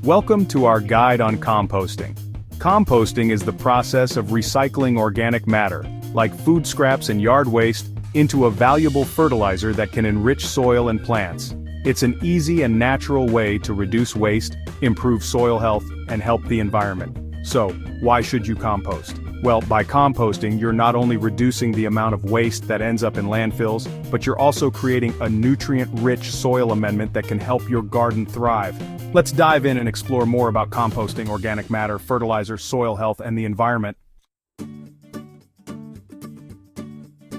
Welcome to our guide on composting. Composting is the process of recycling organic matter, like food scraps and yard waste, into a valuable fertilizer that can enrich soil and plants. It's an easy and natural way to reduce waste, improve soil health, and help the environment. So, why should you compost? Well, by composting, you're not only reducing the amount of waste that ends up in landfills, but you're also creating a nutrient-rich soil amendment that can help your garden thrive. Let's dive in and explore more about composting, organic matter, fertilizer, soil health, and the environment.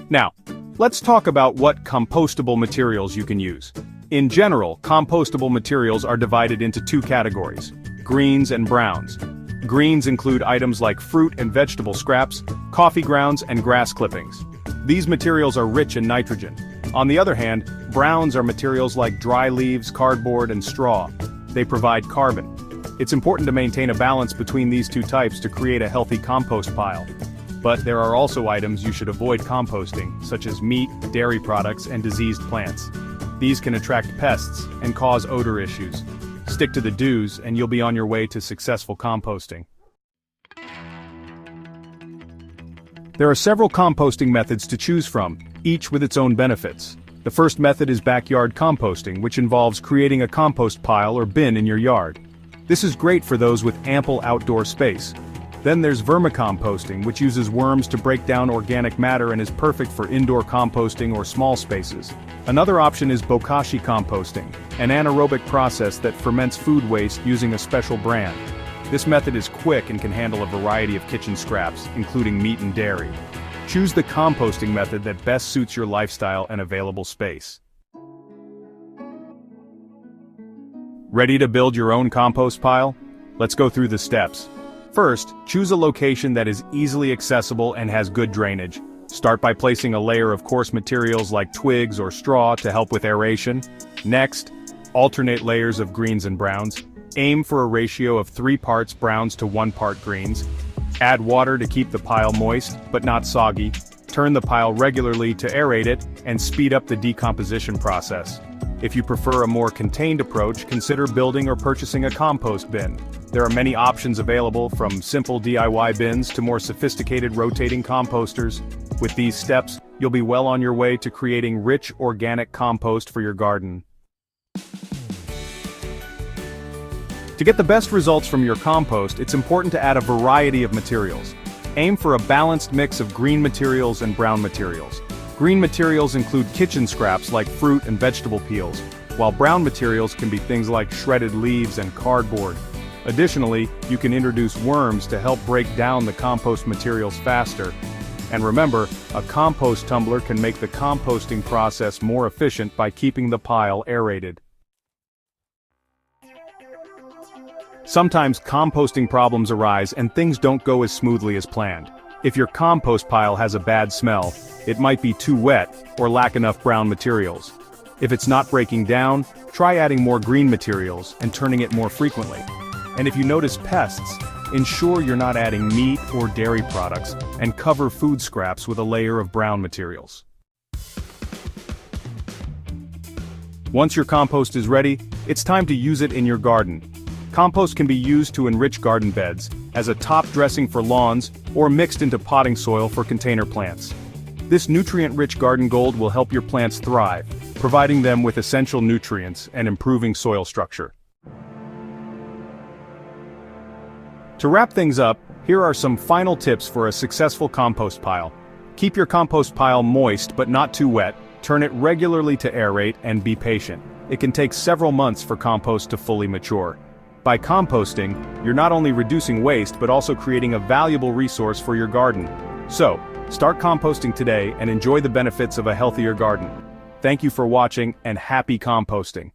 Now, let's talk about what compostable materials you can use. In general, compostable materials are divided into two categories: greens and browns. Greens include items like fruit and vegetable scraps, coffee grounds, and grass clippings. These materials are rich in nitrogen. On the other hand, browns are materials like dry leaves, cardboard, and straw. They provide carbon. It's important to maintain a balance between these two types to create a healthy compost pile. But there are also items you should avoid composting, such as meat, dairy products, and diseased plants. These can attract pests and cause odor issues. Stick to the do's and you'll be on your way to successful composting. There are several composting methods to choose from, each with its own benefits. The first method is backyard composting, which involves creating a compost pile or bin in your yard. This is great for those with ample outdoor space. Then there's vermicomposting, which uses worms to break down organic matter and is perfect for indoor composting or small spaces. Another option is bokashi composting, an anaerobic process that ferments food waste using a special brand. This method is quick and can handle a variety of kitchen scraps, including meat and dairy. Choose the composting method that best suits your lifestyle and available space. Ready to build your own compost pile? Let's go through the steps. First, choose a location that is easily accessible and has good drainage. Start by placing a layer of coarse materials like twigs or straw to help with aeration. Next, alternate layers of greens and browns. Aim for a ratio of 3 parts browns to 1 part greens. Add water to keep the pile moist, but not soggy. Turn the pile regularly to aerate it, and speed up the decomposition process. If you prefer a more contained approach, consider building or purchasing a compost bin. There are many options available, from simple DIY bins to more sophisticated rotating composters. With these steps, you'll be well on your way to creating rich organic compost for your garden. To get the best results from your compost, it's important to add a variety of materials. Aim for a balanced mix of green materials and brown materials. Green materials include kitchen scraps like fruit and vegetable peels, while brown materials can be things like shredded leaves and cardboard. Additionally, you can introduce worms to help break down the compost materials faster. And remember, a compost tumbler can make the composting process more efficient by keeping the pile aerated. Sometimes composting problems arise and things don't go as smoothly as planned. If your compost pile has a bad smell, it might be too wet or lack enough brown materials. If it's not breaking down, try adding more green materials and turning it more frequently. And if you notice pests, ensure you're not adding meat or dairy products and cover food scraps with a layer of brown materials. Once your compost is ready, it's time to use it in your garden. Compost can be used to enrich garden beds, as a top dressing for lawns, or mixed into potting soil for container plants. This nutrient-rich garden gold will help your plants thrive, providing them with essential nutrients and improving soil structure. To wrap things up, here are some final tips for a successful compost pile. Keep your compost pile moist but not too wet, turn it regularly to aerate, and be patient. It can take several months for compost to fully mature. By composting, you're not only reducing waste but also creating a valuable resource for your garden. So, start composting today and enjoy the benefits of a healthier garden. Thank you for watching, and happy composting!